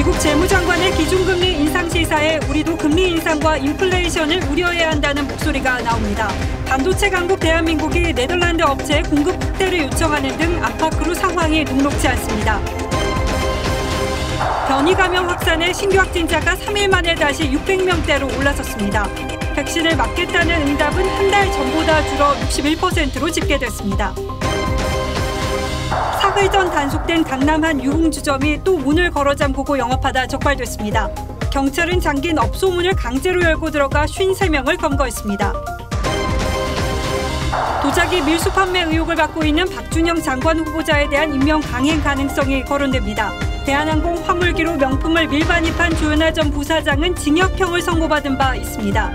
미국 재무장관의 기준금리 인상 시사에 우리도 금리 인상과 인플레이션을 우려해야 한다는 목소리가 나옵니다. 반도체 강국 대한민국이 네덜란드 업체에 공급 확대를 요청하는 등 안팎으로 상황이 녹록지 않습니다. 변이 감염 확산에 신규 확진자가 3일 만에 다시 600명대로 올라섰습니다. 백신을 맞겠다는 응답은 한 달 전보다 줄어 61%로 집계됐습니다. 사흘 전 단속된 강남 한 유흥주점이 또 문을 걸어 잠그고 영업하다 적발됐습니다. 경찰은 잠긴 업소 문을 강제로 열고 들어가 53명을 검거했습니다. 도자기 밀수 판매 의혹을 받고 있는 박준영 장관 후보자에 대한 임명 강행 가능성이 거론됩니다. 대한항공 화물기로 명품을 밀반입한 조현아 전 부사장은 징역형을 선고받은 바 있습니다.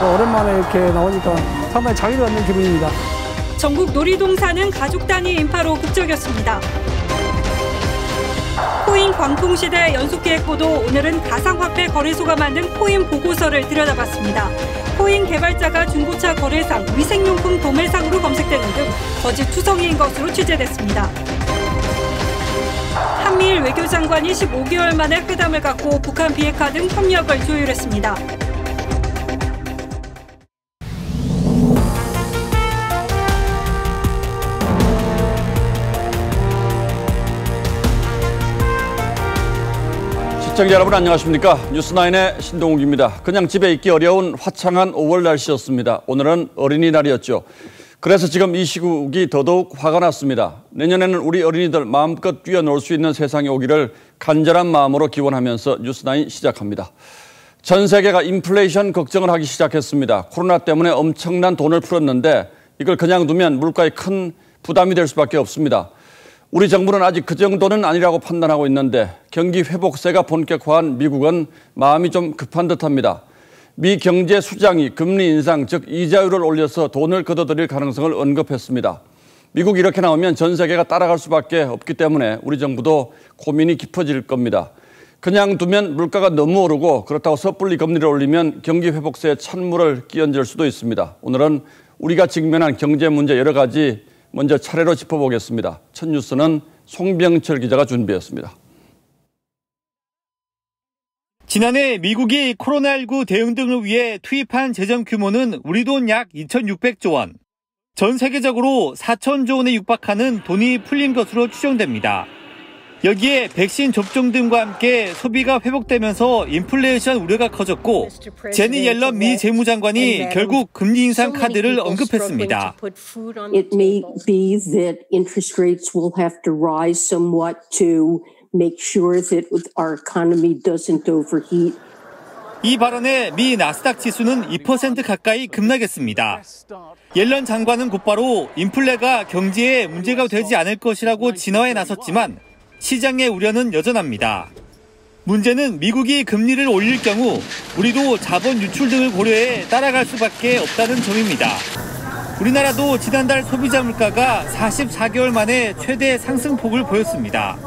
오랜만에 이렇게 나오니까 상당히 자유를 얻는 기분입니다. 전국 놀이동산은 가족 단위 인파로 북적였습니다. 코인 광풍시대 연속기획보도 오늘은 가상화폐 거래소가 만든 코인 보고서를 들여다봤습니다. 코인 개발자가 중고차 거래상, 위생용품 도매상으로 검색되는 등 거짓 투성이인 것으로 취재됐습니다. 한미일 외교장관이 15개월 만에 회담을 갖고 북한 비핵화 등 협력을 조율했습니다. 시청자 여러분 안녕하십니까? 뉴스9의 신동욱입니다. 그냥 집에 있기 어려운 화창한 5월 날씨였습니다. 오늘은 어린이날이었죠. 그래서 지금 이 시국이 더더욱 화가 났습니다. 내년에는 우리 어린이들 마음껏 뛰어놀 수 있는 세상이 오기를 간절한 마음으로 기원하면서 뉴스9 시작합니다. 전 세계가 인플레이션 걱정을 하기 시작했습니다. 코로나 때문에 엄청난 돈을 풀었는데 이걸 그냥 두면 물가에 큰 부담이 될 수밖에 없습니다. 우리 정부는 아직 그 정도는 아니라고 판단하고 있는데 경기 회복세가 본격화한 미국은 마음이 좀 급한 듯합니다. 미 경제 수장이 금리 인상, 즉 이자율을 올려서 돈을 걷어들일 가능성을 언급했습니다. 미국이 이렇게 나오면 전 세계가 따라갈 수밖에 없기 때문에 우리 정부도 고민이 깊어질 겁니다. 그냥 두면 물가가 너무 오르고 그렇다고 섣불리 금리를 올리면 경기 회복세에 찬물을 끼얹을 수도 있습니다. 오늘은 우리가 직면한 경제 문제 여러 가지 먼저 차례로 짚어보겠습니다. 첫 뉴스는 송병철 기자가 준비했습니다. 지난해 미국이 코로나19 대응 등을 위해 투입한 재정 규모는 우리 돈 약 2,600조 원. 전 세계적으로 4,000조 원에 육박하는 돈이 풀린 것으로 추정됩니다. 여기에 백신 접종 등과 함께 소비가 회복되면서 인플레이션 우려가 커졌고 제니 옐런 미 재무장관이 결국 금리 인상 카드를 언급했습니다. It may be that interest rates will have to rise somewhat to make sure that our economy doesn't overheat. 이 발언에 미 나스닥 지수는 2% 가까이 급락했습니다. 옐런 장관은 곧바로 인플레가 경제에 문제가 되지 않을 것이라고 진화에 나섰지만 시장의 우려는 여전합니다. 문제는 미국이 금리를 올릴 경우 우리도 자본 유출 등을 고려해 따라갈 수밖에 없다는 점입니다. 우리나라도 지난달 소비자 물가가 44개월 만에 최대 상승폭을 보였습니다.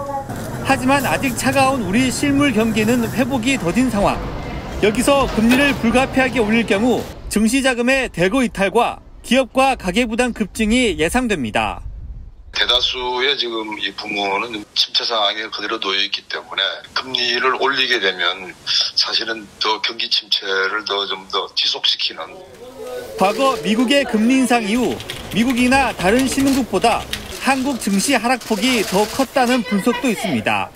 하지만 아직 차가운 우리 실물 경기는 회복이 더딘 상황. 여기서 금리를 불가피하게 올릴 경우 증시자금의 대거 이탈과 기업과 가계부담 급증이 예상됩니다. 대다수의 지금 이 부문은 침체 상황에 그대로 놓여 있기 때문에 금리를 올리게 되면 사실은 더 경기 침체를 좀 더 지속시키는. 과거 미국의 금리 인상 이후 미국이나 다른 신흥국보다 한국 증시 하락폭이 더 컸다는 분석도 있습니다.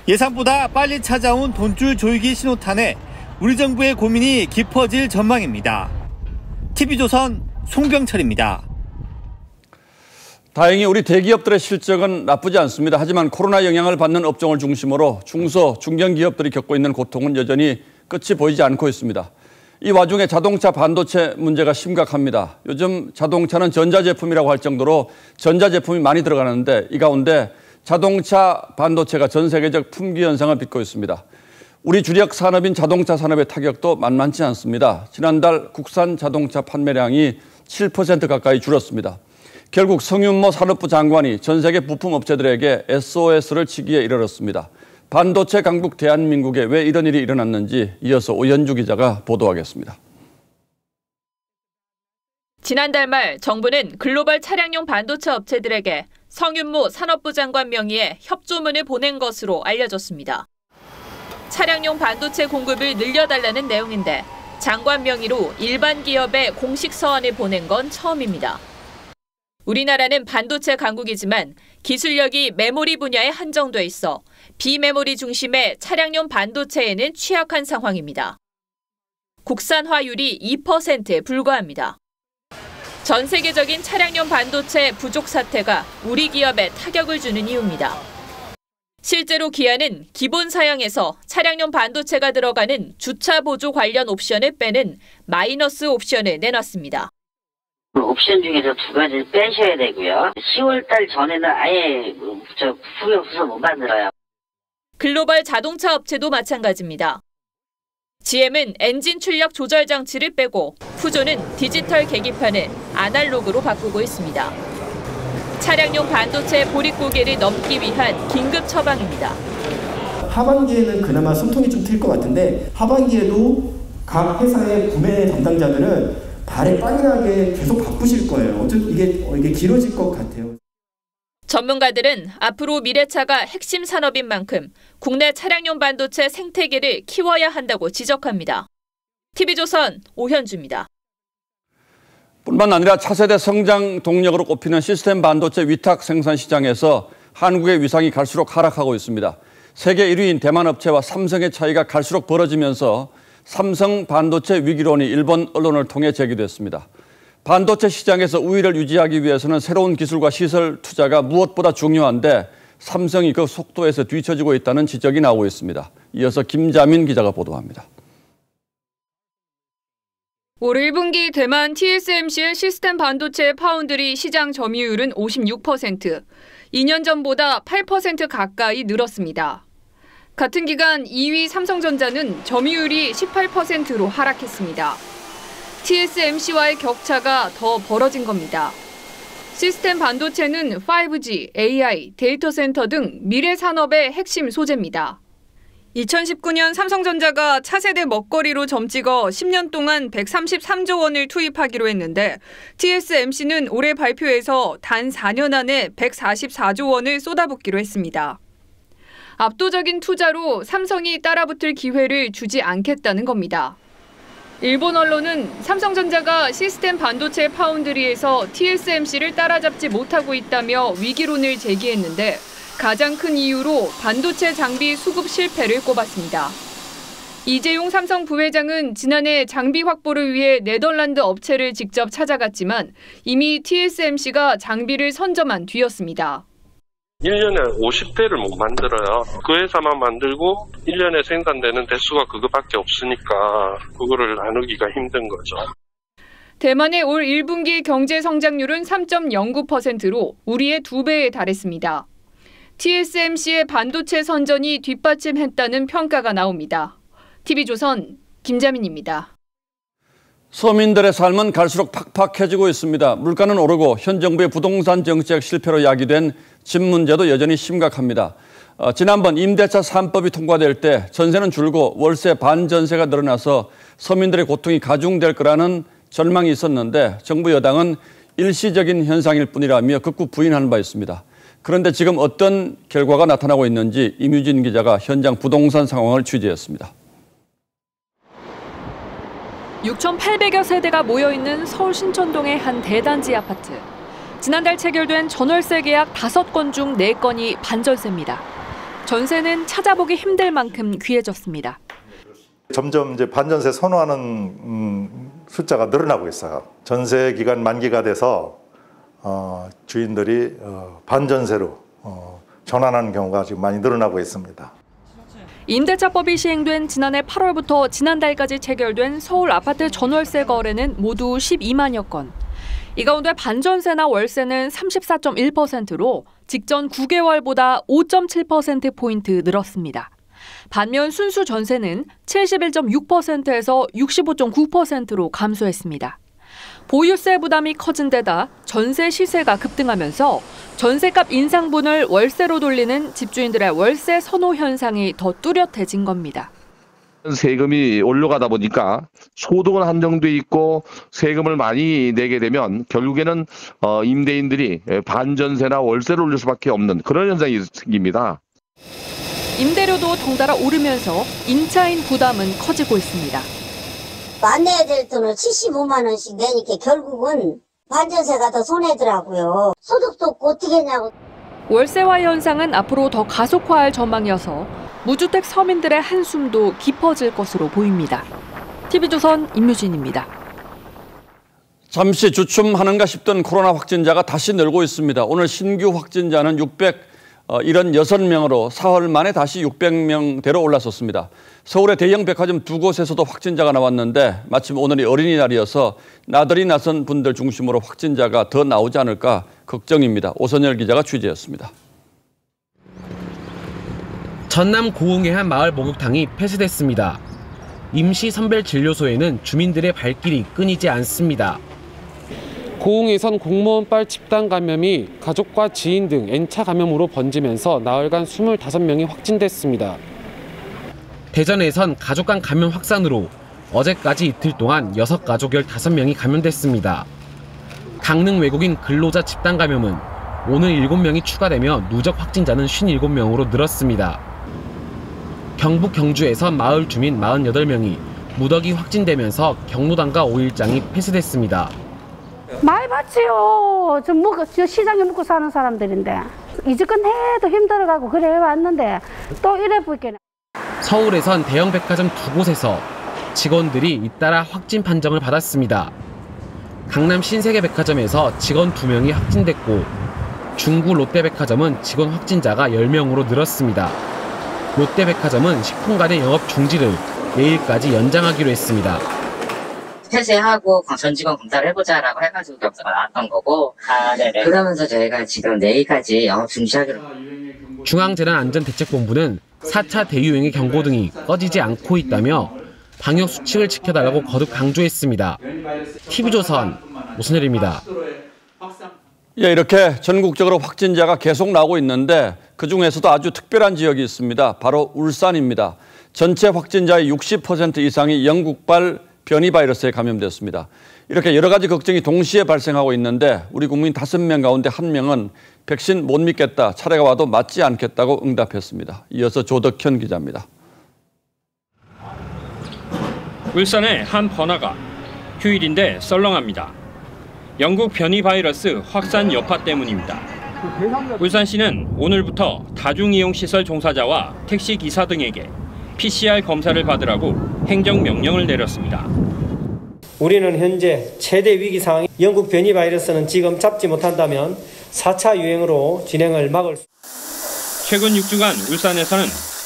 예상보다 빨리 찾아온 돈줄 조이기 신호탄에 우리 정부의 고민이 깊어질 전망입니다. TV조선 송병철입니다. 다행히 우리 대기업들의 실적은 나쁘지 않습니다. 하지만 코로나 영향을 받는 업종을 중심으로 중소, 중견기업들이 겪고 있는 고통은 여전히 끝이 보이지 않고 있습니다. 이 와중에 자동차 반도체 문제가 심각합니다. 요즘 자동차는 전자제품이라고 할 정도로 전자제품이 많이 들어가는데 이 가운데 자동차 반도체가 전 세계적 품귀 현상을 빚고 있습니다. 우리 주력 산업인 자동차 산업의 타격도 만만치 않습니다. 지난달 국산 자동차 판매량이 7% 가까이 줄었습니다. 결국 성윤모 산업부 장관이 전 세계 부품 업체들에게 SOS를 치기에 이르렀습니다. 반도체 강국 대한민국에 왜 이런 일이 일어났는지 이어서 오연주 기자가 보도하겠습니다. 지난달 말 정부는 글로벌 차량용 반도체 업체들에게 성윤모 산업부 장관 명의의 협조문을 보낸 것으로 알려졌습니다. 차량용 반도체 공급을 늘려달라는 내용인데 장관 명의로 일반 기업에 공식 서한을 보낸 건 처음입니다. 우리나라는 반도체 강국이지만 기술력이 메모리 분야에 한정돼 있어 비메모리 중심의 차량용 반도체에는 취약한 상황입니다. 국산화율이 2%에 불과합니다. 전 세계적인 차량용 반도체 부족 사태가 우리 기업에 타격을 주는 이유입니다. 실제로 기아는 기본 사양에서 차량용 반도체가 들어가는 주차 보조 관련 옵션을 빼는 마이너스 옵션을 내놨습니다. 옵션 중에서 두 가지를 빼셔야 되고요. 10월 달 전에는 아예 후에 없어서 못 만들어요. 글로벌 자동차 업체도 마찬가지입니다. GM은 엔진 출력 조절 장치를 빼고 푸조는 디지털 계기판을 아날로그로 바꾸고 있습니다. 차량용 반도체 보릿고개를 넘기 위한 긴급 처방입니다. 하반기에는 그나마 숨통이 좀 트일 것 같은데 하반기에도 각 회사의 구매 담당자들은 발에 빠르게 계속 바꾸실 거예요. 어쨌든 이게 길어질 것 같아요. 전문가들은 앞으로 미래차가 핵심 산업인 만큼 국내 차량용 반도체 생태계를 키워야 한다고 지적합니다. TV조선 오현주입니다. 뿐만 아니라 차세대 성장 동력으로 꼽히는 시스템 반도체 위탁 생산 시장에서 한국의 위상이 갈수록 하락하고 있습니다. 세계 1위인 대만 업체와 삼성의 차이가 갈수록 벌어지면서 삼성 반도체 위기론이 일본 언론을 통해 제기됐습니다. 반도체 시장에서 우위를 유지하기 위해서는 새로운 기술과 시설 투자가 무엇보다 중요한데 삼성이 그 속도에서 뒤처지고 있다는 지적이 나오고 있습니다. 이어서 김자민 기자가 보도합니다. 올 1분기 대만 TSMC의 시스템 반도체 파운드리 시장 점유율은 56%, 2년 전보다 8% 가까이 늘었습니다. 같은 기간 2위 삼성전자는 점유율이 18%로 하락했습니다. TSMC와의 격차가 더 벌어진 겁니다. 시스템 반도체는 5G, AI, 데이터 센터 등 미래 산업의 핵심 소재입니다. 2019년 삼성전자가 차세대 먹거리로 점찍어 10년 동안 133조 원을 투입하기로 했는데 TSMC는 올해 발표에서 단 4년 안에 144조 원을 쏟아붓기로 했습니다. 압도적인 투자로 삼성이 따라붙을 기회를 주지 않겠다는 겁니다. 일본 언론은 삼성전자가 시스템 반도체 파운드리에서 TSMC를 따라잡지 못하고 있다며 위기론을 제기했는데 가장 큰 이유로 반도체 장비 수급 실패를 꼽았습니다. 이재용 삼성 부회장은 지난해 장비 확보를 위해 네덜란드 업체를 직접 찾아갔지만 이미 TSMC가 장비를 선점한 뒤였습니다. 1년에 50대를 못 만들어요. 그 회사만 만들고 1년에 생산되는 대수가 그거밖에 없으니까 그거를 나누기가 힘든 거죠. 대만의 올 1분기 경제 성장률은 3.09%로 우리의 2배에 달했습니다. TSMC의 반도체 선전이 뒷받침했다는 평가가 나옵니다. TV조선 김자민입니다. 서민들의 삶은 갈수록 팍팍해지고 있습니다. 물가는 오르고 현 정부의 부동산 정책 실패로 야기된 집 문제도 여전히 심각합니다. 지난번 임대차 3법이 통과될 때 전세는 줄고 월세 반전세가 늘어나서 서민들의 고통이 가중될 거라는 전망이 있었는데 정부 여당은 일시적인 현상일 뿐이라며 극구 부인하는 바 있습니다. 그런데 지금 어떤 결과가 나타나고 있는지 임유진 기자가 현장 부동산 상황을 취재했습니다. 6,800여 세대가 모여있는 서울 신촌동의 한 대단지 아파트. 지난달 체결된 전월세 계약 5건 중 4건이 반전세입니다. 전세는 찾아보기 힘들 만큼 귀해졌습니다. 점점 이제 반전세 선호하는 숫자가 늘어나고 있어요. 전세 기간 만기가 돼서 주인들이 반전세로 전환하는 경우가 지금 많이 늘어나고 있습니다. 임대차법이 시행된 지난해 8월부터 지난달까지 체결된 서울 아파트 전월세 거래는 모두 12만여 건. 이 가운데 반전세나 월세는 34.1%로 직전 9개월보다 5.7%포인트 늘었습니다. 반면 순수 전세는 71.6%에서 65.9%로 감소했습니다. 보유세 부담이 커진 데다 전세 시세가 급등하면서 전세값 인상분을 월세로 돌리는 집주인들의 월세 선호 현상이 더 뚜렷해진 겁니다. 세금이 올라가다 보니까 소득은 한정돼 있고 세금을 많이 내게 되면 결국에는 임대인들이 반전세나 월세를 올릴 수밖에 없는 그런 현상이 생깁니다. 임대료도 덩달아 오르면서 임차인 부담은 커지고 있습니다. 안 내야 될 돈을 75만 원씩 내니까 결국은 반전세가 더 손해더라고요. 소득도 없고 어떻게 했냐고. 월세화 현상은 앞으로 더 가속화할 전망이어서 무주택 서민들의 한숨도 깊어질 것으로 보입니다. TV조선 임유진입니다. 잠시 주춤하는가 싶던 코로나 확진자가 다시 늘고 있습니다. 오늘 신규 확진자는 676명으로 사흘 만에 다시 600명대로 올라섰습니다. 서울의 대형 백화점 두 곳에서도 확진자가 나왔는데 마침 오늘이 어린이날이어서 나들이 나선 분들 중심으로 확진자가 더 나오지 않을까 걱정입니다. 오선열 기자가 취재했습니다. 전남 고흥의 한 마을 목욕탕이 폐쇄됐습니다. 임시 선별진료소에는 주민들의 발길이 끊이지 않습니다. 고흥에선 공무원발 집단 감염이 가족과 지인 등 N차 감염으로 번지면서 나흘간 25명이 확진됐습니다. 대전에선 가족 간 감염 확산으로 어제까지 이틀 동안 6가족 15명이 감염됐습니다. 강릉 외국인 근로자 집단 감염은 오늘 7명이 추가되며 누적 확진자는 57명으로 늘었습니다. 경북 경주에선 마을 주민 48명이 무더기 확진되면서 경로당과 5일장이 폐쇄됐습니다. 많이 봤지요. 저 시장에 먹고 사는 사람들인데 이제껏 해도 힘들어가고 그래 왔는데 또 이래 보이겠네. 서울에선 대형 백화점 두 곳에서 직원들이 잇따라 확진 판정을 받았습니다. 강남 신세계백화점에서 직원 2명이 확진됐고 중구 롯데백화점은 직원 확진자가 10명으로 늘었습니다. 롯데백화점은 식품관의 영업 중지를 내일까지 연장하기로 했습니다. 폐쇄하고 전 직원 검사를 해보자라고 해가지고 결과가 나왔던 거고 그러면서 저희가 지금 내일까지 영업 중지하기로. 중앙재난안전대책본부는 4차 대유행의 경고 등이 꺼지지 않고 있다며 방역 수칙을 지켜달라고 거듭 강조했습니다. TV조선 오선열입니다. 예, 이렇게 전국적으로 확진자가 계속 나오고 있는데 그중에서도 아주 특별한 지역이 있습니다. 바로 울산입니다. 전체 확진자의 60% 이상이 영국발 변이 바이러스에 감염됐습니다. 이렇게 여러 가지 걱정이 동시에 발생하고 있는데 우리 국민 5명 가운데 1명은 백신 못 믿겠다, 차례가 와도 맞지 않겠다고 응답했습니다. 이어서 조덕현 기자입니다. 울산의 한 번화가, 휴일인데 썰렁합니다. 영국 변이 바이러스 확산 여파 때문입니다. 울산시는 오늘부터 다중이용시설 종사자와 택시기사 등에게 PCR 검사를 받으라고 행정명령을 내렸습니다. 우리는 현재 최대 위기 상황, 영국 변이 바이러스는 지금 잡지 못한다면 4차 유행으로 진행을 막을 수. 최근 6주간 울산에서는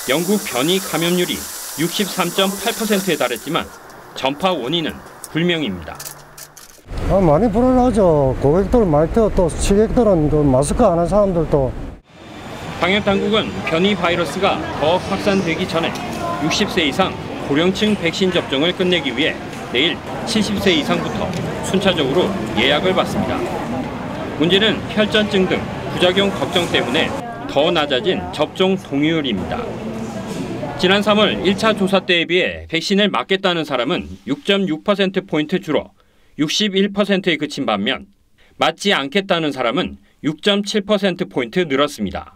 영국 변이 감염률이 63.8%에 달했지만 전파 원인은 불명입니다. 많이 불안하죠. 고객들 말대로 또 시객들은 또 마스크 안 한 사람들도. 방역당국은 변이 바이러스가 더 확산되기 전에 60세 이상 고령층 백신 접종을 끝내기 위해 내일 70세 이상부터 순차적으로 예약을 받습니다. 문제는 혈전증 등 부작용 걱정 때문에 더 낮아진 접종 동의율입니다. 지난 3월 1차 조사 때에 비해 백신을 맞겠다는 사람은 6.6%포인트 줄어 61%에 그친 반면 맞지 않겠다는 사람은 6.7%포인트 늘었습니다.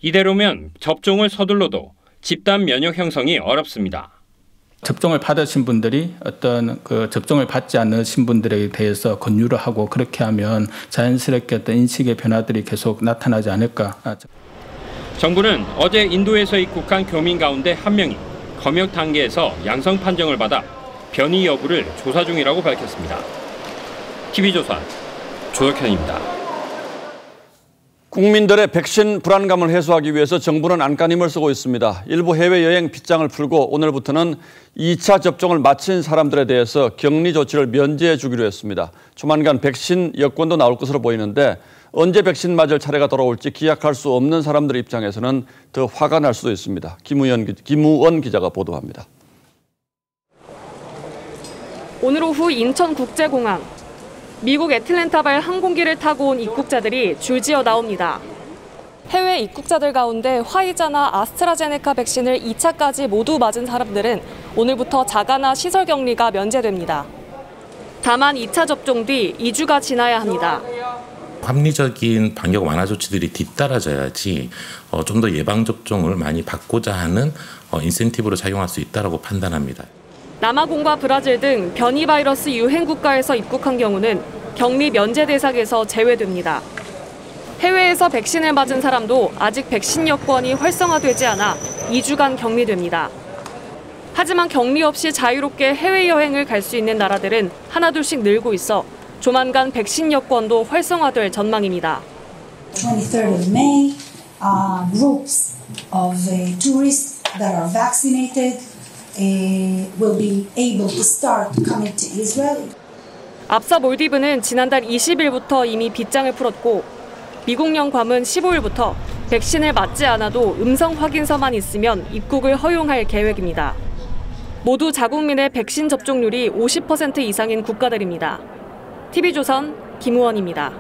이대로면 접종을 서둘러도 집단 면역 형성이 어렵습니다. 접종을 받으신 분들이 어떤 접종을 받지 않으신 분들에 대해서 권유를 하고 그렇게 하면 자연스럽게 어떤 인식의 변화들이 계속 나타나지 않을까. 정부는 어제 인도에서 입국한 교민 가운데 1명이 검역 단계에서 양성 판정을 받아 변이 여부를 조사 중이라고 밝혔습니다. TV조선 조덕현입니다. 국민들의 백신 불안감을 해소하기 위해서 정부는 안간힘을 쓰고 있습니다. 일부 해외여행 빗장을 풀고 오늘부터는 2차 접종을 마친 사람들에 대해서 격리 조치를 면제해 주기로 했습니다. 조만간 백신 여권도 나올 것으로 보이는데 언제 백신 맞을 차례가 돌아올지 기약할 수 없는 사람들 입장에서는 더 화가 날 수도 있습니다. 김우원 기자가 보도합니다. 오늘 오후 인천국제공항. 미국 애틀랜타발 항공기를 타고 온 입국자들이 줄지어 나옵니다. 해외 해외 입국자들 가운데 화이자나 아스트라제네카 백신을 2차까지 모두 맞은 사람들은 오늘부터 자가나 시설 격리가 면제됩니다. 다만 2차 접종 뒤 2주가 지나야 합니다. 합리적인 방역 완화 조치들이 뒤따라져야지 좀 더 예방접종을 많이 받고자 하는 인센티브로 작용할 수 있다고 판단합니다. 남아공과 브라질 등 변이 바이러스 유행 국가에서 입국한 경우는 격리 면제 대상에서 제외됩니다. 해외에서 백신을 맞은 사람도 아직 백신 여권이 활성화되지 않아 2주간 격리됩니다. 하지만 격리 없이 자유롭게 해외여행을 갈 수 있는 나라들은 하나둘씩 늘고 있어 조만간 백신 여권도 활성화될 전망입니다. 23rd of May, groups of tourists that are vaccinated will be able to start coming to Israel. 앞서 몰디브는 지난달 20일부터 이미 빗장을 풀었고 미국령 괌은 15일부터 백신을 맞지 않아도 음성 확인서만 있으면 입국을 허용할 계획입니다. 모두 자국민의 백신 접종률이 50% 이상인 국가들입니다. TV조선 김우원입니다.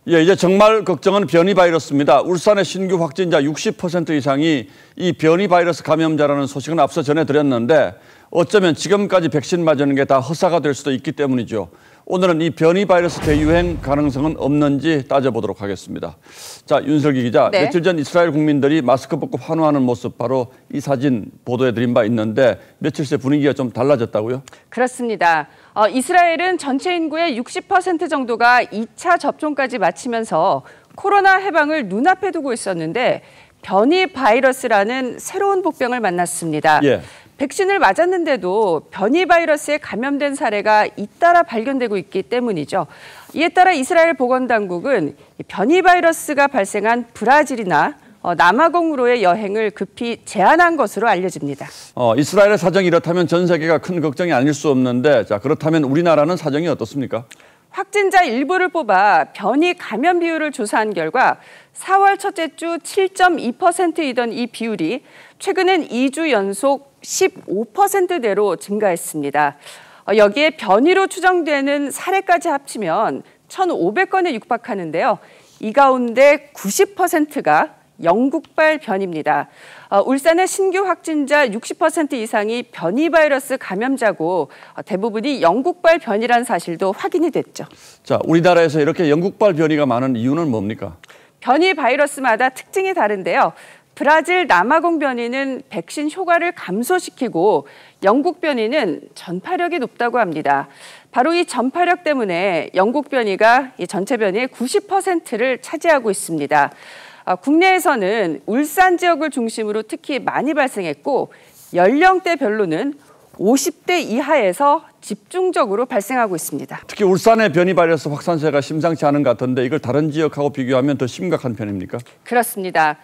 예, 이제 정말 걱정은 변이 바이러스입니다. 울산의 신규 확진자 60% 이상이 이 변이 바이러스 감염자라는 소식은 앞서 전해드렸는데 어쩌면 지금까지 백신 맞는 게 다 허사가 될 수도 있기 때문이죠. 오늘은 이 변이 바이러스 대유행 가능성은 없는지 따져보도록 하겠습니다. 자, 윤슬기 기자, 네. 며칠 전 이스라엘 국민들이 마스크 벗고 환호하는 모습 바로 이 사진 보도해드린 바 있는데 며칠 새 분위기가 좀 달라졌다고요? 그렇습니다. 이스라엘은 전체 인구의 60% 정도가 2차 접종까지 마치면서 코로나 해방을 눈앞에 두고 있었는데 변이 바이러스라는 새로운 복병을 만났습니다. 예. 백신을 맞았는데도 변이 바이러스에 감염된 사례가 잇따라 발견되고 있기 때문이죠. 이에 따라 이스라엘 보건당국은 변이 바이러스가 발생한 브라질이나 남아공으로의 여행을 급히 제한한 것으로 알려집니다. 이스라엘의 사정이 이렇다면 전 세계가 큰 걱정이 아닐 수 없는데 자, 그렇다면 우리나라는 사정이 어떻습니까? 확진자 일부를 뽑아 변이 감염 비율을 조사한 결과 4월 첫째 주 7.2%이던 이 비율이 최근엔 2주 연속 15%대로 증가했습니다. 여기에 변이로 추정되는 사례까지 합치면 1,500건에 육박하는데요. 이 가운데 90%가 영국발 변이입니다. 울산의 신규 확진자 60% 이상이 변이 바이러스 감염자고 대부분이 영국발 변이라는 사실도 확인이 됐죠. 자, 우리나라에서 이렇게 영국발 변이가 많은 이유는 뭡니까? 변이 바이러스마다 특징이 다른데요. 브라질 남아공 변이는 백신 효과를 감소시키고 영국 변이는 전파력이 높다고 합니다. 바로 이 전파력 때문에 영국 변이가 이 전체 변이의 90%를 차지하고 있습니다. 국내에서는 울산 지역을 중심으로 특히 많이 발생했고 연령대별로는 50대 이하에서 집중적으로 발생하고 있습니다. 특히 울산의 변이 바이러스 확산세가 심상치 않은 것 같은데 이걸 다른 지역하고 비교하면 더 심각한 편입니까? 그렇습니다.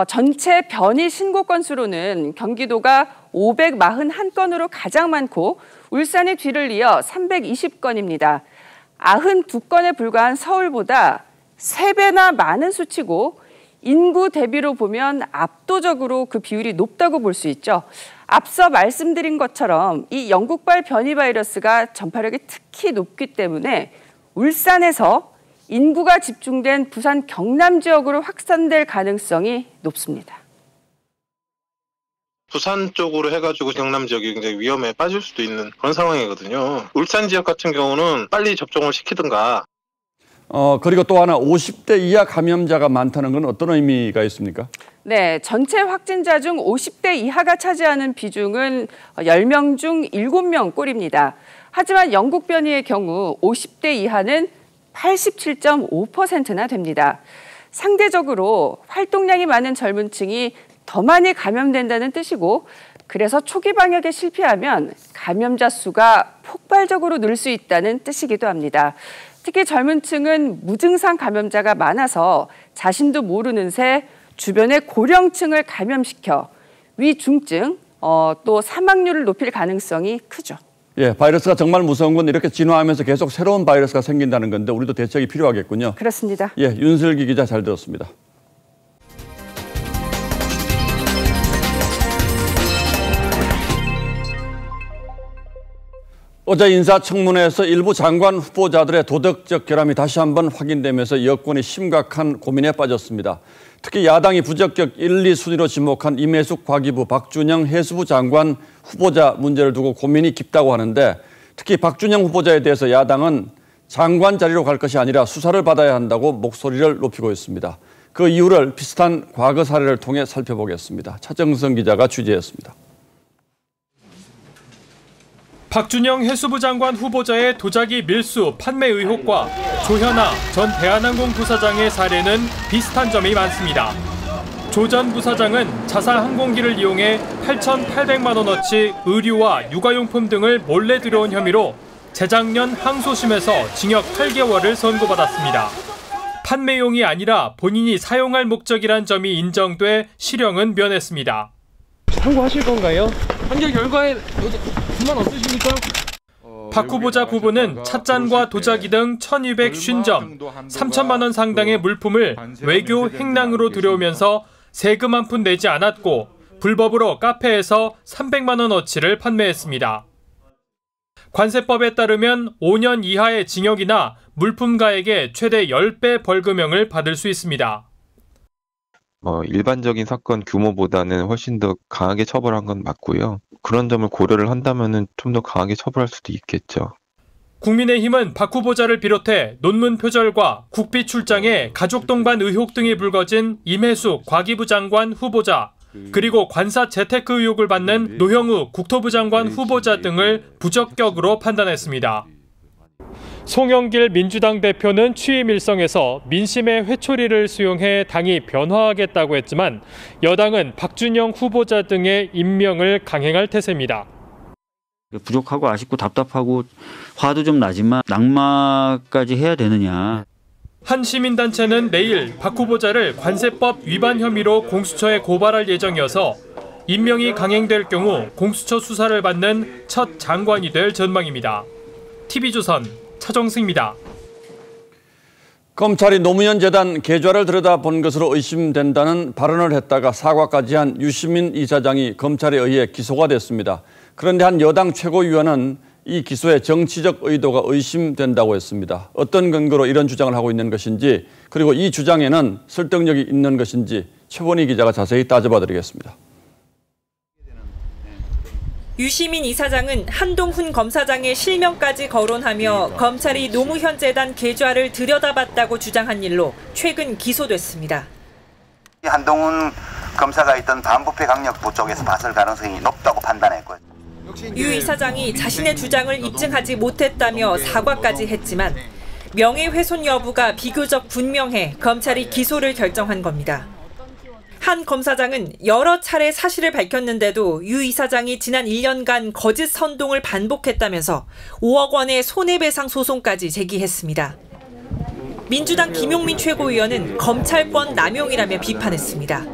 전체 변이 신고 건수로는 경기도가 541건으로 가장 많고 울산이 뒤를 이어 320건입니다. 92건에 불과한 서울보다 3배나 많은 수치고 인구 대비로 보면 압도적으로 그 비율이 높다고 볼 수 있죠. 앞서 말씀드린 것처럼 이 영국발 변이 바이러스가 전파력이 특히 높기 때문에 울산에서 인구가 집중된 부산 경남 지역으로 확산될 가능성이 높습니다. 부산 쪽으로 해가지고 경남 지역이 굉장히 위험에 빠질 수도 있는 그런 상황이거든요. 울산 지역 같은 경우는 빨리 접종을 시키든가. 그리고 또 하나 50대 이하 감염자가 많다는 건 어떤 의미가 있습니까? 네, 전체 확진자 중 50대 이하가 차지하는 비중은 10명 중 7명 꼴입니다. 하지만 영국 변이의 경우 50대 이하는 87.5%나 됩니다. 상대적으로 활동량이 많은 젊은 층이 더 많이 감염된다는 뜻이고 그래서 초기 방역에 실패하면 감염자 수가 폭발적으로 늘 수 있다는 뜻이기도 합니다. 특히 젊은 층은 무증상 감염자가 많아서 자신도 모르는 새 주변의 고령층을 감염시켜 위중증, 또 사망률을 높일 가능성이 크죠. 예, 바이러스가 정말 무서운 건 이렇게 진화하면서 계속 새로운 바이러스가 생긴다는 건데 우리도 대책이 필요하겠군요. 그렇습니다. 예, 윤슬기 기자 잘 들었습니다. 어제 인사청문회에서 일부 장관 후보자들의 도덕적 결함이 다시 한번 확인되면서 여권이 심각한 고민에 빠졌습니다. 특히 야당이 부적격 1, 2순위로 지목한 임혜숙 과기부, 박준영 해수부 장관 후보자 문제를 두고 고민이 깊다고 하는데 특히 박준영 후보자에 대해서 야당은 장관 자리로 갈 것이 아니라 수사를 받아야 한다고 목소리를 높이고 있습니다. 그 이유를 비슷한 과거 사례를 통해 살펴보겠습니다. 차정성 기자가 취재했습니다. 박준영 해수부 장관 후보자의 도자기 밀수 판매 의혹과 조현아 전 대한항공 부사장의 사례는 비슷한 점이 많습니다. 조 전 부사장은 자사 항공기를 이용해 8,800만 원어치 의류와 육아용품 등을 몰래 들여온 혐의로 재작년 항소심에서 징역 8개월을 선고받았습니다. 판매용이 아니라 본인이 사용할 목적이란 점이 인정돼 실형은 면했습니다. 항고하실 건가요? 판결 결과에 불만 없으십니까? 박 후보자 부부는 찻잔과 도자기 등 1,250점, 3천만 원 상당의 물품을 외교 행랑으로 들여오면서 세금 한 푼 내지 않았고 불법으로 카페에서 300만 원어치를 판매했습니다. 관세법에 따르면 5년 이하의 징역이나 물품가액의 최대 10배 벌금형을 받을 수 있습니다. 일반적인 사건 규모보다는 훨씬 더 강하게 처벌한 건 맞고요. 그런 점을 고려를 한다면은 좀 더 강하게 처벌할 수도 있겠죠. 국민의힘은 박 후보자를 비롯해 논문 표절과 국비 출장에 가족 동반 의혹 등이 불거진 임혜숙 과기부 장관 후보자, 그리고 관사 재테크 의혹을 받는 노형우 국토부 장관 후보자 등을 부적격으로 판단했습니다. 송영길 민주당 대표는 취임 일성에서 민심의 회초리를 수용해 당이 변화하겠다고 했지만 여당은 박준영 후보자 등의 임명을 강행할 태세입니다. 부족하고 아쉽고 답답하고 화도 좀 나지만 낙마까지 해야 되느냐. 한 시민단체는 내일 박 후보자를 관세법 위반 혐의로 공수처에 고발할 예정이어서 임명이 강행될 경우 공수처 수사를 받는 첫 장관이 될 전망입니다. TV조선 차정승입니다. 검찰이 노무현 재단 계좌를 들여다본 것으로 의심된다는 발언을 했다가 사과까지 한 유시민 이사장이 검찰에 의해 기소가 됐습니다. 그런데 한 여당 최고위원은 이 기소에 정치적 의도가 의심된다고 했습니다. 어떤 근거로 이런 주장을 하고 있는 것인지, 그리고 이 주장에는 설득력이 있는 것인지 최원희 기자가 자세히 따져봐 드리겠습니다. 유시민 이사장은 한동훈 검사장의 실명까지 거론하며 검찰이 노무현 재단 계좌를 들여다봤다고 주장한 일로 최근 기소됐습니다. 한동훈 검사가 있던 반부패 강력부 쪽에서 봤을 가능성이 높다고 판단했고요. 유 이사장이 자신의 주장을 입증하지 못했다며 사과까지 했지만 명예훼손 여부가 비교적 분명해 검찰이 기소를 결정한 겁니다. 한 검사장은 여러 차례 사실을 밝혔는데도 유 이사장이 지난 1년간 거짓 선동을 반복했다면서 5억 원의 손해배상 소송까지 제기했습니다. 민주당 김용민 최고위원은 검찰권 남용이라며 비판했습니다.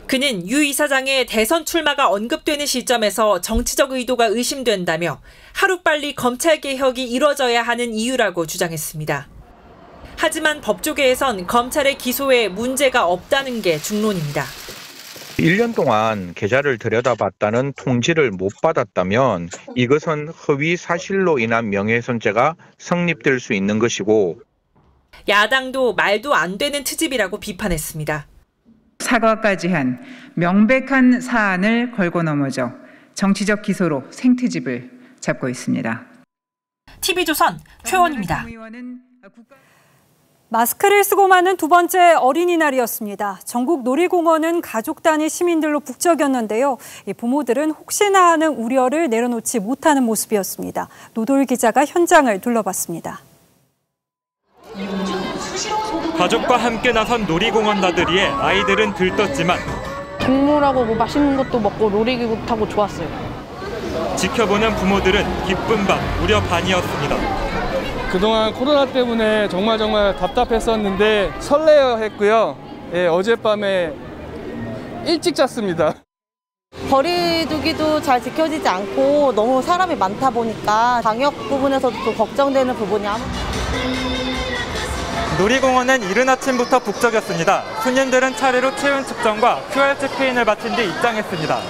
그는 유 이사장의 대선 출마가 언급되는 시점에서 정치적 의도가 의심된다며 하루빨리 검찰 개혁이 이뤄져야 하는 이유라고 주장했습니다. 하지만 법조계에선 검찰의 기소에 문제가 없다는 게 중론입니다. 1년 동안 계좌를 들여다봤다는 통지를 못 받았다면 이것은 허위 사실로 인한 명예훼손죄가 성립될 수 있는 것이고, 야당도 말도 안 되는 트집이라고 비판했습니다. 사과까지 한 명백한 사안을 걸고 넘어져 정치적 기소로 생트집을 잡고 있습니다. TV조선 최원입니다. 마스크를 쓰고 마는 두 번째 어린이날이었습니다. 전국 놀이공원은 가족 단위 시민들로 북적였는데요. 부모들은 혹시나 하는 우려를 내려놓지 못하는 모습이었습니다. 노돌 기자가 현장을 둘러봤습니다. 가족과 함께 나선 놀이공원 나들이에 아이들은 들떴지만 동물하고 뭐 맛있는 것도 먹고 놀이기구 타고 좋았어요. 지켜보는 부모들은 기쁨 반, 우려 반이었습니다. 그동안 코로나 때문에 정말 답답했었는데 설레어 했고요. 어젯밤에 일찍 잤습니다. 거리두기도 잘 지켜지지 않고 너무 사람이 많다 보니까 방역 부분에서도 좀 걱정되는 부분이 놀이공원은 이른 아침부터 북적였습니다. 손님들은 차례로 체온 측정과 QR 체크인을 마친 뒤 입장했습니다.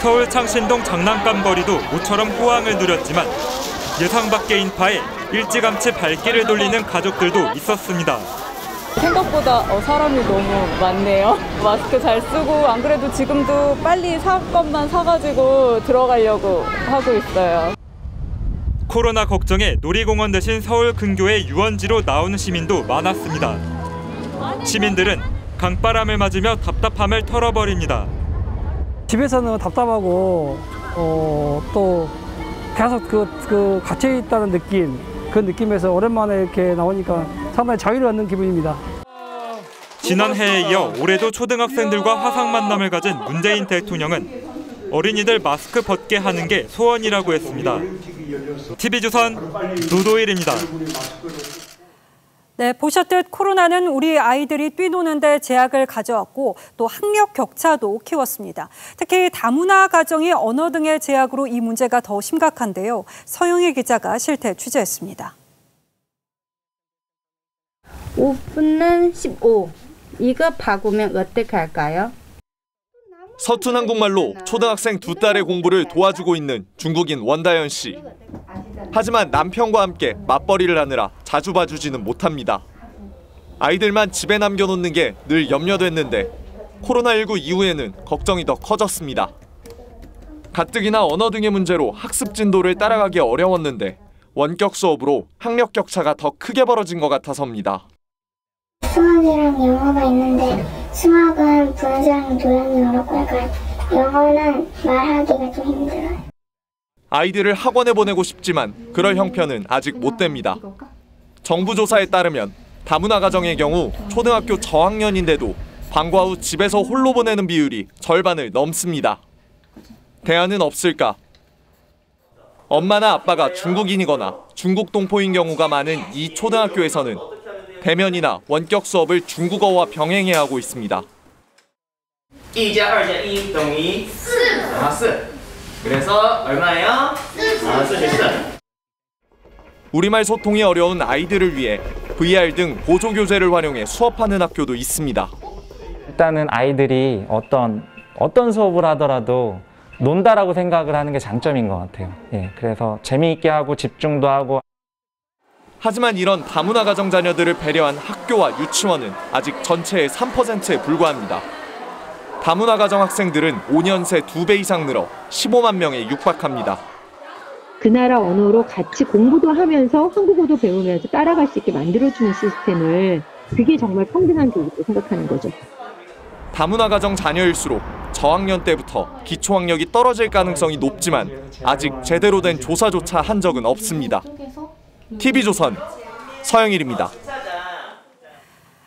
서울 창신동 장난감 거리도 모처럼 호황을 누렸지만 예상 밖의 인파에 일찌감치 발길을 돌리는 가족들도 있었습니다. 생각보다 사람이 너무 많네요. 마스크 잘 쓰고 안 그래도 지금도 빨리 살 것만 사가지고 들어가려고 하고 있어요. 코로나 걱정에 놀이공원 대신 서울 근교의 유원지로 나오는 시민도 많았습니다. 시민들은 강바람을 맞으며 답답함을 털어버립니다. 집에서는 답답하고 또 계속 그 갇혀 있다는 느낌, 그 느낌에서 오랜만에 이렇게 나오니까 상당히 자유를 얻는 기분입니다. 지난해에 이어 올해도 초등학생들과 화상 만남을 가진 문재인 대통령은 어린이들 마스크 벗게 하는 게 소원이라고 했습니다. TV조선 노도일입니다. 네, 보셨듯 코로나는 우리 아이들이 뛰노는데 제약을 가져왔고 또 학력 격차도 키웠습니다. 특히 다문화 가정이 언어 등의 제약으로 이 문제가 더 심각한데요. 서영희 기자가 실태 취재했습니다. 5분은 15. 이거 바꾸면 어떻게 할까요? 서툰 한국말로 초등학생 두 딸의 공부를 도와주고 있는 중국인 원다연 씨. 하지만 남편과 함께 맞벌이를 하느라 자주 봐주지는 못합니다. 아이들만 집에 남겨놓는 게 늘 염려됐는데 코로나19 이후에는 걱정이 더 커졌습니다. 가뜩이나 언어 등의 문제로 학습 진도를 따라가기 어려웠는데 원격 수업으로 학력 격차가 더 크게 벌어진 것 같아서입니다. 수학이랑 영어가 있는데 수학은 분수랑 도형이 어렵고 영어는 말하기가 좀 힘들어요. 아이들을 학원에 보내고 싶지만 그럴 형편은 아직 못 됩니다. 정부 조사에 따르면 다문화 가정의 경우 초등학교 저학년인데도 방과 후 집에서 홀로 보내는 비율이 절반을 넘습니다. 대안은 없을까? 엄마나 아빠가 중국인이거나 중국 동포인 경우가 많은 이 초등학교에서는 대면이나 원격 수업을 중국어와 병행해야 하고 있습니다. 1加2加1等于 4. 그래서 얼마예요? 44. 우리말 소통이 어려운 아이들을 위해 VR 등 보조 교재를 활용해 수업하는 학교도 있습니다. 일단은 아이들이 어떤 수업을 하더라도 논다라고 생각을 하는 게 장점인 것 같아요. 그래서 재미있게 하고 집중도 하고. 하지만 이런 다문화 가정 자녀들을 배려한 학교와 유치원은 아직 전체의 3%에 불과합니다. 다문화 가정 학생들은 5년 새 2배 이상 늘어 15만 명에 육박합니다. 그 나라 언어로 같이 공부도 하면서 한국어도 배우면서 따라갈 수 있게 만들어주는 시스템을, 그게 정말 평등한 교육이라고 생각하는 거죠. 다문화 가정 자녀일수록 저학년 때부터 기초학력이 떨어질 가능성이 높지만 아직 제대로 된 조사조차 한 적은 없습니다. TV조선 서영일입니다.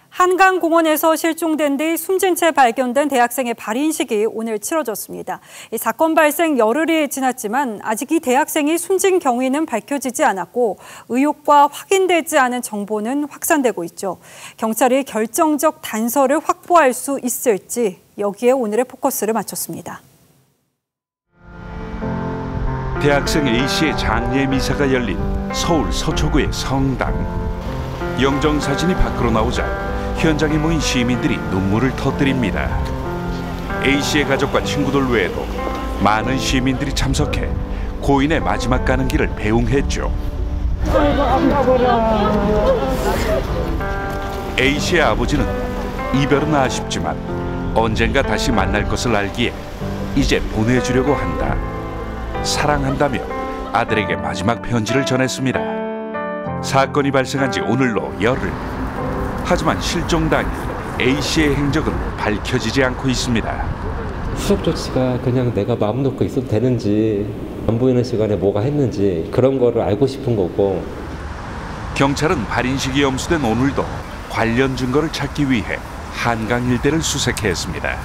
한강공원에서 실종된 뒤 숨진 채 발견된 대학생의 발인식이 오늘 치러졌습니다. 이 사건 발생 열흘이 지났지만 아직 이 대학생이 숨진 경위는 밝혀지지 않았고 의혹과 확인되지 않은 정보는 확산되고 있죠. 경찰이 결정적 단서를 확보할 수 있을지 여기에 오늘의 포커스를 맞췄습니다. 대학생 A씨의 장례 미사가 열린 서울 서초구의 성당. 영정사진이 밖으로 나오자 현장에 모인 시민들이 눈물을 터뜨립니다. A씨의 가족과 친구들 외에도 많은 시민들이 참석해 고인의 마지막 가는 길을 배웅했죠. A씨의 아버지는 이별은 아쉽지만 언젠가 다시 만날 것을 알기에 이제 보내주려고 한다. 사랑한다며 아들에게 마지막 편지를 전했습니다. 사건이 발생한 지 오늘로 열흘. 하지만 실종 당일 A씨의 행적은 밝혀지지 않고 있습니다. 수속 조치가 그냥 내가 마음 놓고 있어도 되는지, 안 보이는 시간에 뭐가 했는지 그런 거를 알고 싶은 거고. 경찰은 발인식이 염수된 오늘도 관련 증거를 찾기 위해 한강 일대를 수색했습니다.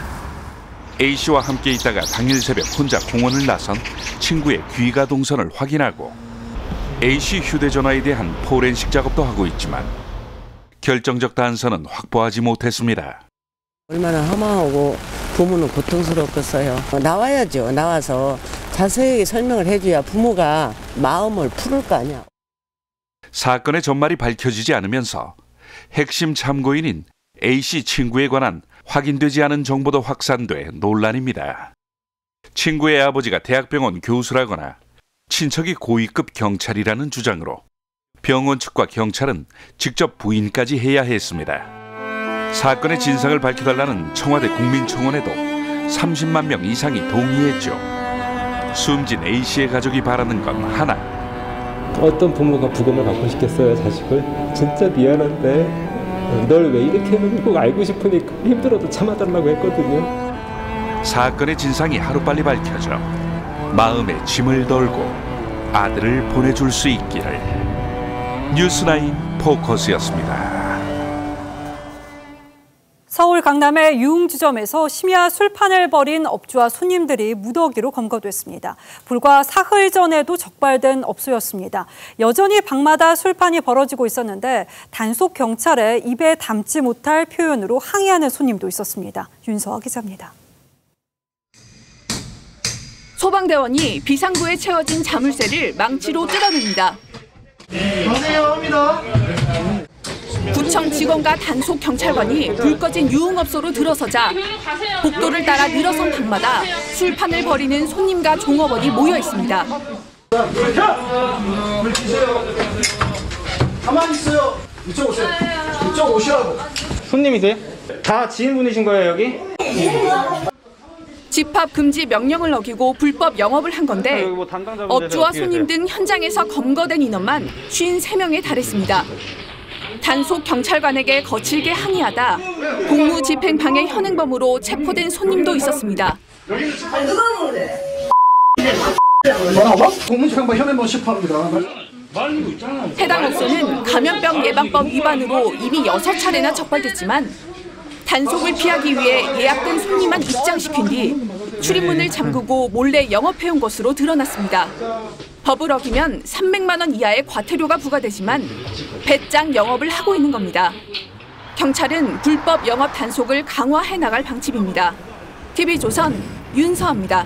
A씨와 함께 있다가 당일 새벽 혼자 공원을 나선 친구의 귀가 동선을 확인하고 A씨 휴대전화에 대한 포렌식 작업도 하고 있지만 결정적 단서는 확보하지 못했습니다. 얼마나 허망하고 부모는 고통스럽겠어요. 나와야죠. 나와서 자세하게 설명을 해줘야 부모가 마음을 풀을 거 아니야. 사건의 전말이 밝혀지지 않으면서 핵심 참고인인 A씨 친구에 관한 확인되지 않은 정보도 확산돼 논란입니다. 친구의 아버지가 대학병원 교수라거나 친척이 고위급 경찰이라는 주장으로 병원 측과 경찰은 직접 부인까지 해야 했습니다. 사건의 진상을 밝혀달라는 청와대 국민청원에도 30만 명 이상이 동의했죠. 숨진 A씨의 가족이 바라는 건 하나. 어떤 부모가 부검을 받고 싶겠어요, 자식을? 진짜 미안한데 널 왜 이렇게 했는지 꼭 알고 싶으니까 힘들어도 참아달라고 했거든요. 사건의 진상이 하루빨리 밝혀져 마음에 짐을 덜고 아들을 보내줄 수 있기를. 뉴스나인 포커스였습니다. 서울 강남의 유흥주점에서 심야 술판을 벌인 업주와 손님들이 무더기로 검거됐습니다. 불과 사흘 전에도 적발된 업소였습니다. 여전히 방마다 술판이 벌어지고 있었는데 단속 경찰에 입에 담지 못할 표현으로 항의하는 손님도 있었습니다. 윤서아 기자입니다. 소방대원이 비상구에 채워진 자물쇠를 망치로 뜯어냅니다. 구청 직원과 단속 경찰관이 불 꺼진 유흥업소로 들어서자 복도를 따라 늘어선 방마다 술판을 벌이는 손님과 종업원이 모여 있습니다. 가만히 있어요. 이쪽 오세요. 이쪽 오시라고. 손님이세요? 다 지인분이신 거예요, 여기? 집합 금지 명령을 어기고 불법 영업을 한 건데 업주와 손님 등 현장에서 검거된 인원만 53명에 달했습니다. 단속 경찰관에게 거칠게 항의하다 공무집행방해 현행범으로 체포된 손님도 있었습니다. 뭐라고? 공무집행방 현행범 체포합니다. 해당 업소는 감염병 예방법 위반으로 이미 6차례나 적발됐지만 단속을 피하기 위해 예약된 손님만 입장시킨 뒤 출입문을 잠그고 몰래 영업해온 것으로 드러났습니다. 법을 어기면 300만 원 이하의 과태료가 부과되지만 배짱 영업을 하고 있는 겁니다. 경찰은 불법 영업 단속을 강화해 나갈 방침입니다. TV조선 윤서아입니다.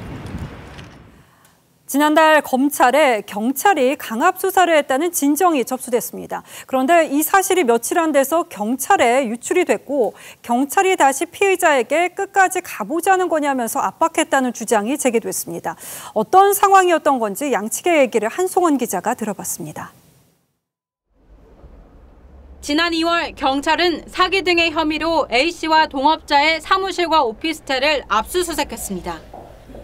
지난달 검찰에 경찰이 강압 수사를 했다는 진정이 접수됐습니다. 그런데 이 사실이 며칠 안 돼서 경찰에 유출이 됐고 경찰이 다시 피의자에게 끝까지 가보자는 거냐면서 압박했다는 주장이 제기됐습니다. 어떤 상황이었던 건지 양측의 얘기를 한송원 기자가 들어봤습니다. 지난 2월 경찰은 사기 등의 혐의로 A씨와 동업자의 사무실과 오피스텔을 압수수색했습니다.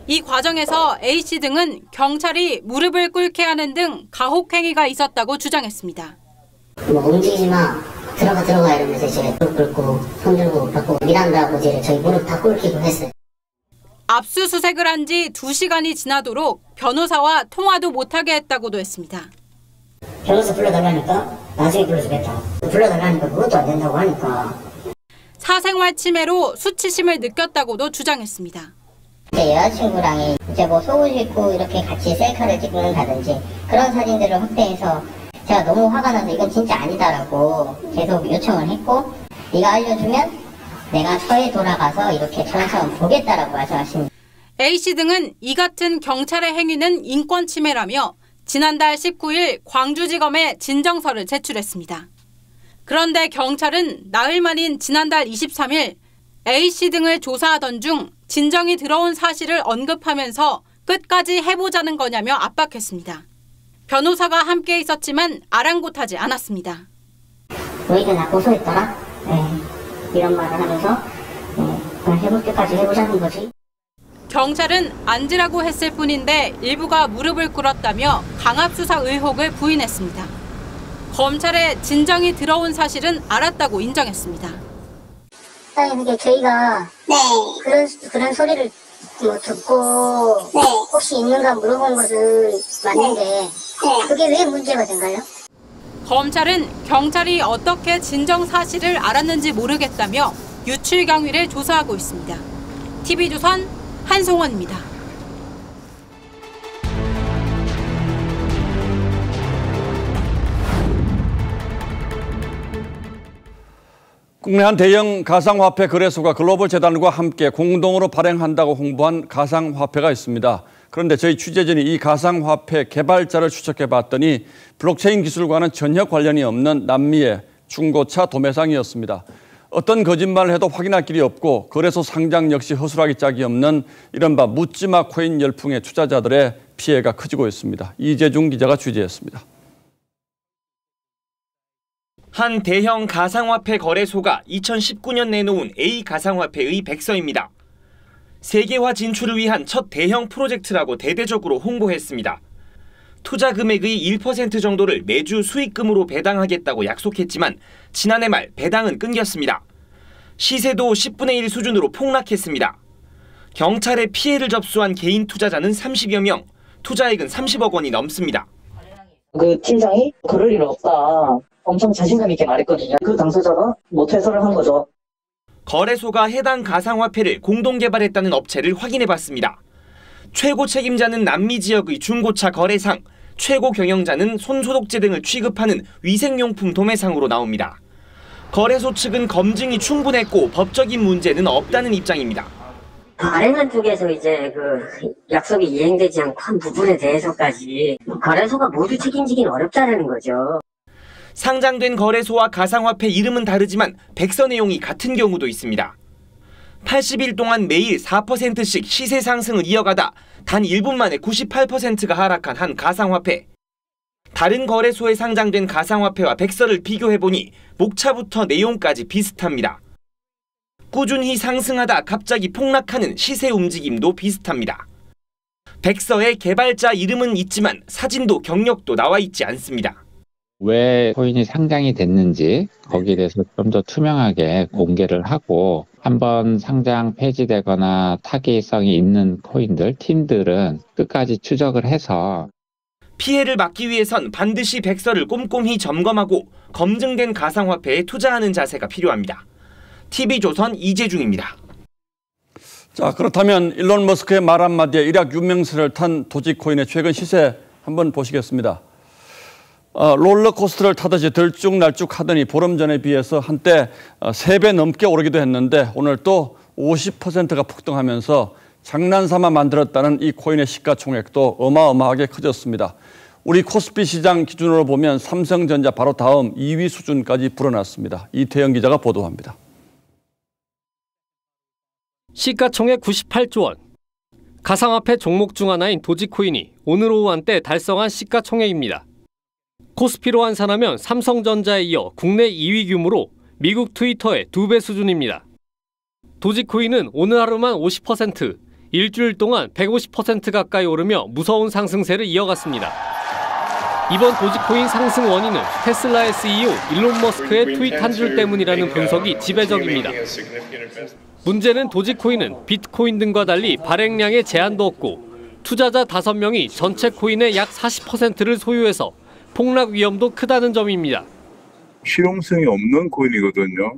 이 과정에서 A씨 등은 경찰이 무릎을 꿇게 하는 등 가혹행위가 있었다고 주장했습니다. 움직이지 마, 들어가 이러면서 이제 무릎 꿇고 손 들고 받고 일한다고 이제 저희 무릎 다 꿇기고 했어요. 압수수색을 한 지 2시간이 지나도록 변호사와 통화도 못하게 했다고도 했습니다. 변호사 불러달라니까 나중에 불러주겠다. 불러달라니까 그것도 안 된다고 하니까. 사생활 침해로 수치심을 느꼈다고도 주장했습니다. 여자친구랑 이제 뭐 속옷 입고 이렇게 같이 셀카를 찍는다든지 그런 사진들을 확대해서 제가 너무 화가 나서 이건 진짜 아니다라고 계속 요청을 했고 네가 알려주면 내가 서해 돌아가서 이렇게 처럼 보겠다라고 말씀하십니다. A씨 등은 이 같은 경찰의 행위는 인권 침해라며 지난달 19일 광주지검에 진정서를 제출했습니다. 그런데 경찰은 나흘 만인 지난달 23일 A씨 등을 조사하던 중 진정이 들어온 사실을 언급하면서 끝까지 해보자는 거냐며 압박했습니다. 변호사가 함께 있었지만 아랑곳하지 않았습니다. 너희들 나 고소했더라? 네. 이런 말을 하면서 그냥 해볼 때까지 해보자는 거지. 경찰은 앉으라고 했을 뿐인데 일부가 무릎을 꿇었다며 강압수사 의혹을 부인했습니다. 검찰에 진정이 들어온 사실은 알았다고 인정했습니다. 그게 저희가 그런 소리를 뭐 듣고 혹시 있는가 물어본 것은 맞는데 그게 왜 문제가 된가요? 검찰은 경찰이 어떻게 진정 사실을 알았는지 모르겠다며 유출 경위를 조사하고 있습니다. TV조선 한송원입니다. 국내 한 대형 가상화폐 거래소가 글로벌재단과 함께 공동으로 발행한다고 홍보한 가상화폐가 있습니다. 그런데 저희 취재진이 이 가상화폐 개발자를 추적해봤더니 블록체인 기술과는 전혀 관련이 없는 남미의 중고차 도매상이었습니다. 어떤 거짓말을 해도 확인할 길이 없고 거래소 상장 역시 허술하기 짝이 없는 이른바 묻지마 코인 열풍의 투자자들의 피해가 커지고 있습니다. 이재중 기자가 취재했습니다. 한 대형 가상화폐 거래소가 2019년 내놓은 A 가상화폐의 백서입니다. 세계화 진출을 위한 첫 대형 프로젝트라고 대대적으로 홍보했습니다. 투자 금액의 1% 정도를 매주 수익금으로 배당하겠다고 약속했지만 지난해 말 배당은 끊겼습니다. 시세도 10분의 1 수준으로 폭락했습니다. 경찰에 피해를 접수한 개인 투자자는 30여 명, 투자액은 30억 원이 넘습니다. 그 팀장이 그럴 일 없다. 엄청 자신감 있게 말했거든요. 그 당사자가 뭐 퇴사를 한 거죠. 거래소가 해당 가상화폐를 공동 개발했다는 업체를 확인해봤습니다. 최고 책임자는 남미 지역의 중고차 거래상, 최고 경영자는 손소독제 등을 취급하는 위생용품 도매상으로 나옵니다. 거래소 측은 검증이 충분했고 법적인 문제는 없다는 입장입니다. 발행한 쪽에서 이제 그 약속이 이행되지 않고 한 부분에 대해서까지 거래소가 모두 책임지기는 어렵다는 거죠. 상장된 거래소와 가상화폐 이름은 다르지만 백서 내용이 같은 경우도 있습니다. 80일 동안 매일 4%씩 시세 상승을 이어가다 단 1분 만에 98%가 하락한 한 가상화폐. 다른 거래소에 상장된 가상화폐와 백서를 비교해보니 목차부터 내용까지 비슷합니다. 꾸준히 상승하다 갑자기 폭락하는 시세 움직임도 비슷합니다. 백서에 개발자 이름은 있지만 사진도 경력도 나와 있지 않습니다. 왜 코인이 상장이 됐는지 거기에 대해서 좀 더 투명하게 공개를 하고 한번 상장 폐지되거나 타개성이 있는 코인들, 팀들은 끝까지 추적을 해서 피해를 막기 위해선 반드시 백서를 꼼꼼히 점검하고 검증된 가상화폐에 투자하는 자세가 필요합니다. TV조선 이재중입니다. 자, 그렇다면 일론 머스크의 말 한마디에 일약 유명세를 탄 도지코인의 최근 시세 한번 보시겠습니다. 롤러코스터를 타듯이 들쭉날쭉하더니 보름 전에 비해서 한때 3배 넘게 오르기도 했는데 오늘 또 50%가 폭등하면서 장난삼아 만들었다는 이 코인의 시가총액도 어마어마하게 커졌습니다. 우리 코스피 시장 기준으로 보면 삼성전자 바로 다음 2위 수준까지 불어났습니다. 이태영 기자가 보도합니다. 시가총액 98조 원. 가상화폐 종목 중 하나인 도지코인이 오늘 오후 한때 달성한 시가총액입니다. 코스피로 환산하면 삼성전자에 이어 국내 2위 규모로 미국 트위터의 2배 수준입니다. 도지코인은 오늘 하루만 50%, 일주일 동안 150% 가까이 오르며 무서운 상승세를 이어갔습니다. 이번 도지코인 상승 원인은 테슬라의 CEO 일론 머스크의 트윗 한 줄 때문이라는 분석이 지배적입니다. 문제는 도지코인은 비트코인 등과 달리 발행량에 제한도 없고 투자자 5명이 전체 코인의 약 40%를 소유해서 폭락 위험도 크다는 점입니다. 실용성이 없는 코인이거든요.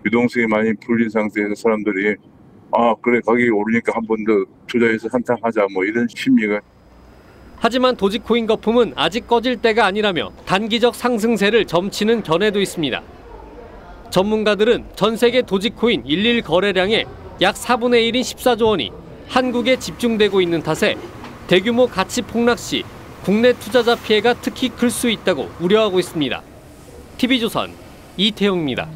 유동성이 많이 풀린 상태에서 사람들이 그래 가격이 오르니까 한 번 더 투자해서 한탕하자 뭐 이런 심리가. 하지만 도지코인 거품은 아직 꺼질 때가 아니라며 단기적 상승세를 점치는 견해도 있습니다. 전문가들은 전 세계 도지코인 일일 거래량의 약 4분의 1인 14조 원이 한국에 집중되고 있는 탓에 대규모 가치 폭락 시 국내 투자자 피해가 특히 클 수 있다고 우려하고 있습니다. TV조선 이태영입니다.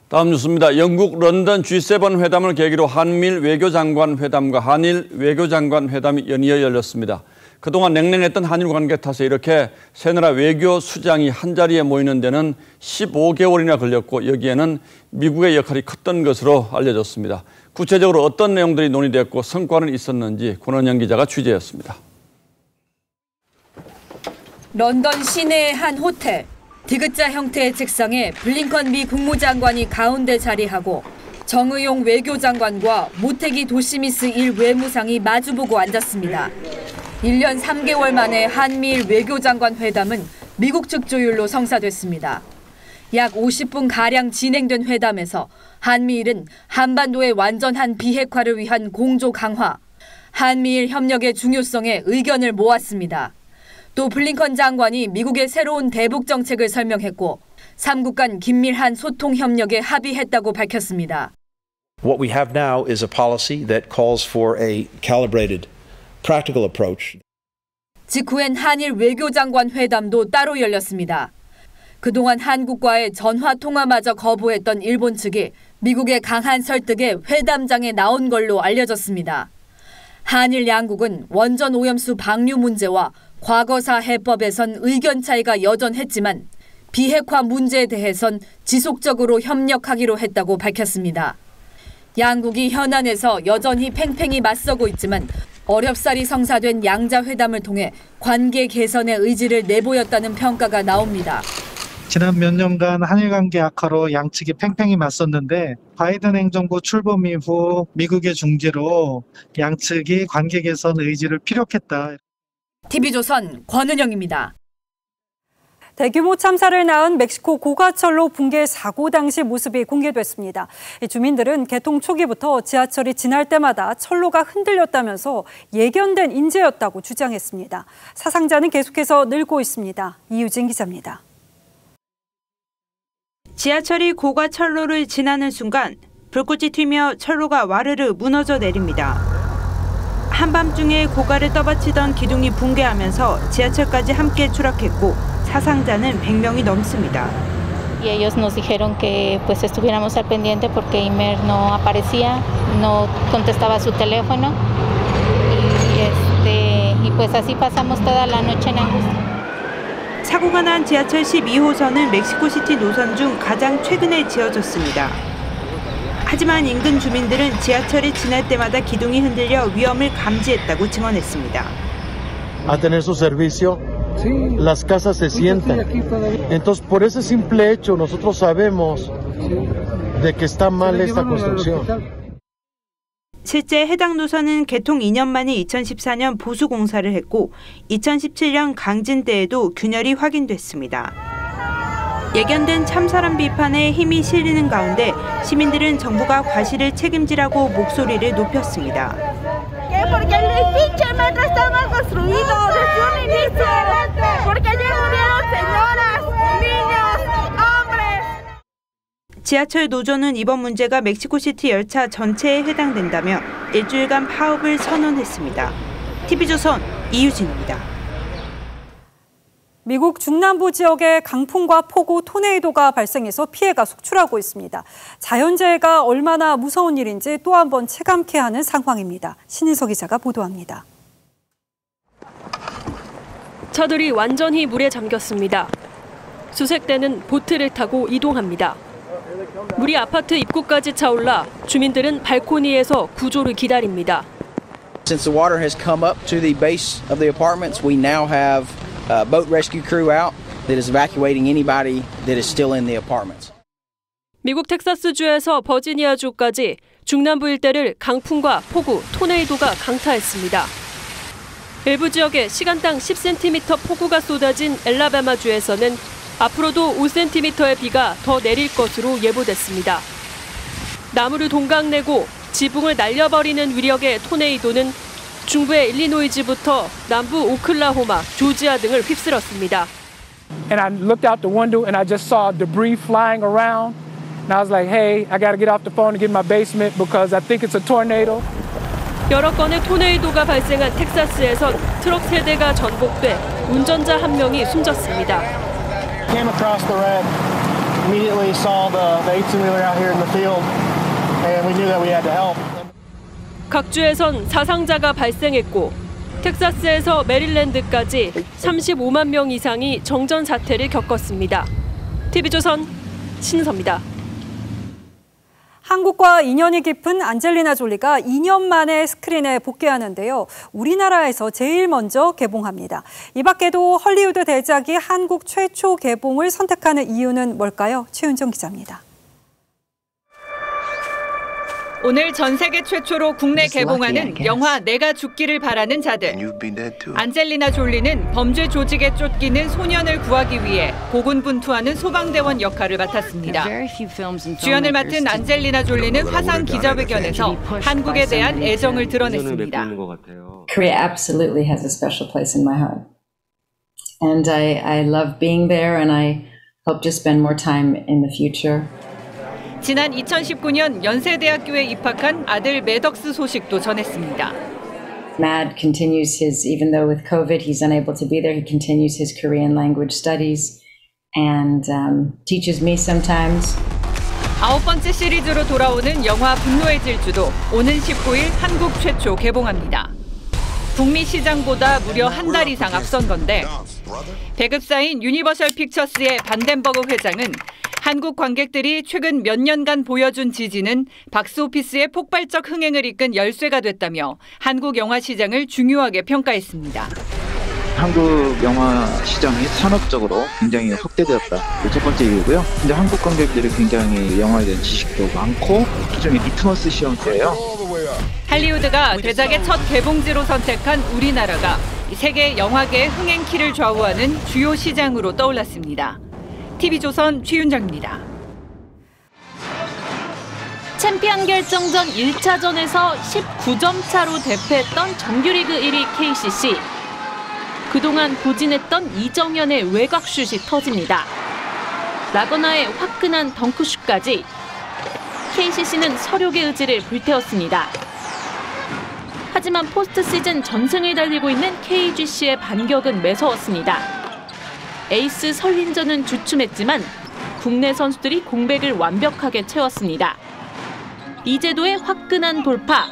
다음 뉴스입니다. 영국 런던 G7 회담을 계기로 한미일 외교장관 회담과 한일 외교장관 회담이 연이어 열렸습니다. 그동안 냉랭했던 한일 관계 탓에 이렇게 새나라 외교 수장이 한자리에 모이는 데는 15개월이나 걸렸고 여기에는 미국의 역할이 컸던 것으로 알려졌습니다. 구체적으로 어떤 내용들이 논의됐고 성과는 있었는지 권은영 기자가 취재했습니다. 런던 시내의 한 호텔. 디귿자 형태의 책상에 블링컨 미 국무장관이 가운데 자리하고 정의용 외교장관과 모태기 도시미스 1 외무상이 마주보고 앉았습니다. 1년 3개월 만에 한미일 외교장관 회담은 미국 측 조율로 성사됐습니다. 약 50분가량 진행된 회담에서 한미일은 한반도의 완전한 비핵화를 위한 공조 강화, 한미일 협력의 중요성에 의견을 모았습니다. 또 블링컨 장관이 미국의 새로운 대북 정책을 설명했고 3국 간 긴밀한 소통 협력에 합의했다고 밝혔습니다. What we have now is a policy that calls for a calibrated, practical approach. 직후엔 한일 외교장관 회담도 따로 열렸습니다. 그동안 한국과의 전화 통화마저 거부했던 일본 측이 미국의 강한 설득에 회담장에 나온 걸로 알려졌습니다. 한일 양국은 원전 오염수 방류 문제와 과거사 해법에선 의견 차이가 여전했지만 비핵화 문제에 대해선 지속적으로 협력하기로 했다고 밝혔습니다. 양국이 현안에서 여전히 팽팽히 맞서고 있지만 어렵사리 성사된 양자회담을 통해 관계 개선의 의지를 내보였다는 평가가 나옵니다. 지난 몇 년간 한일 관계 악화로 양측이 팽팽히 맞섰는데 바이든 행정부 출범 이후 미국의 중재로 양측이 관계 개선 의지를 피력했다. TV조선 권은영입니다. 대규모 참사를 낳은 멕시코 고가철로 붕괴 사고 당시 모습이 공개됐습니다. 주민들은 개통 초기부터 지하철이 지날 때마다 철로가 흔들렸다면서 예견된 인재였다고 주장했습니다. 사상자는 계속해서 늘고 있습니다. 이유진 기자입니다. 지하철이 고가철로를 지나는 순간 불꽃이 튀며 철로가 와르르 무너져 내립니다. 한밤중에 고가를 떠받치던 기둥이 붕괴하면서 지하철까지 함께 추락했고 사상자는 100명이 넘습니다. Y ellos nos dijeron que pues estuviéramos al pendiente porque Imer no aparecía, no contestaba su teléfono y pues así pasamos toda la noche en angustia. 사고가 난 지하철 12호선은 멕시코시티 노선 중 가장 최근에 지어졌습니다. 하지만 인근 주민들은 지하철이 지날 때마다 기둥이 흔들려 위험을 감지했다고 증언했습니다. A tener su servicio, las casas se sienten. Entonces, por ese simple hecho, nosotros sabemos de que está mal esta construcción. 실제 해당 노선은 개통 2년 만인 2014년 보수 공사를 했고 2017년 강진 때에도 균열이 확인됐습니다. 예견된 참사람 비판에 힘이 실리는 가운데 시민들은 정부가 과실을 책임지라고 목소리를 높였습니다. 지하철 노조는 이번 문제가 멕시코시티 열차 전체에 해당된다며 일주일간 파업을 선언했습니다. TV조선 이유진입니다. 미국 중남부 지역에 강풍과 폭우, 토네이도가 발생해서 피해가 속출하고 있습니다. 자연재해가 얼마나 무서운 일인지 또 한 번 체감케 하는 상황입니다. 신인석 기자가 보도합니다. 차들이 완전히 물에 잠겼습니다. 수색 대는 보트를 타고 이동합니다. 물이 아파트 입구까지 차올라 주민들은 발코니에서 구조를 기다립니다. Since the water has come up to the base of the apartments, we now have a boat rescue crew out that is evacuating anybody that is still in the apartments. 미국 텍사스주에서 버지니아주까지 중남부 일대를 강풍과 폭우, 토네이도가 강타했습니다. 일부 지역에 시간당 10cm 폭우가 쏟아진 엘라바마주에서는 앞으로도 5cm의 비가 더 내릴 것으로 예보됐습니다. 나무를 동강내고 지붕을 날려버리는 위력의 토네이도는 중부의 일리노이주부터 남부 오클라호마, 조지아 등을 휩쓸었습니다. And I looked out the window and I just saw debris flying around. And I was like, hey, I got to get off the phone and get in my basement because I think it's a tornado. 여러 건의 토네이도가 발생한 텍사스에선 트럭 3대가 전복돼 운전자 1명이 숨졌습니다. Came across the wreck, immediately saw the 18-wheeler out here in the field, and we knew that we had to help. 각 주에선 사상자가 발생했고 텍사스에서 메릴랜드까지 35만 명 이상이 정전 사태를 겪었습니다. TV조선 신서입니다. 한국과 인연이 깊은 안젤리나 졸리가 2년 만에 스크린에 복귀하는데요. 우리나라에서 제일 먼저 개봉합니다. 이 밖에도 헐리우드 대작이 한국 최초 개봉을 선택하는 이유는 뭘까요? 최윤정 기자입니다. 오늘 전 세계 최초로 국내 개봉하는 영화 내가 죽기를 바라는 자들. 안젤리나 졸리는 범죄 조직에 쫓기는 소년을 구하기 위해 고군분투하는 소방대원 역할을 맡았습니다. 주연을 맡은 안젤리나 졸리는 화상 기자회견에서 한국에 대한 애정을 드러냈습니다. Korea absolutely has a special place in my heart. And I love being there and I hope to spend more time in the future. 지난 2019년 연세대학교에 입학한 아들 매덕스 소식도 전했습니다. Mad continues his, even though with COVID he's unable to be there, he continues his Korean language studies. and teaches me sometimes. 9번째 시리즈로 돌아오는 영화 분노의 질주도 오는 19일 한국 최초 개봉합니다. 북미 시장보다 무려 한 달 이상 앞선 건데 배급사인 유니버셜 픽처스의 반덴버그 회장은 한국 관객들이 최근 몇 년간 보여준 지지는 박스오피스의 폭발적 흥행을 이끈 열쇠가 됐다며 한국 영화 시장을 중요하게 평가했습니다. 한국 영화 시장이 산업적으로 굉장히 확대되었다. 첫 번째 이유고요. 근데 한국 관객들이 굉장히 영화에 대한 지식도 많고 기존의 리트머스 시험대예요. 할리우드가 대작의 첫 개봉지로 선택한 우리나라가 세계 영화계의 흥행키를 좌우하는 주요 시장으로 떠올랐습니다. TV조선 최윤정입니다. 챔피언 결정전 1차전에서 19점 차로 대패했던 정규리그 1위 KCC. 그동안 부진했던 이정현의 외곽슛이 터집니다. 라거나의 화끈한 덩크슛까지 KCC는 서력의 의지를 불태웠습니다. 하지만 포스트 시즌 전승을 달리고 있는 KGC의 반격은 매서웠습니다. 에이스 설린전은 주춤했지만 국내 선수들이 공백을 완벽하게 채웠습니다. 이재도의 화끈한 돌파,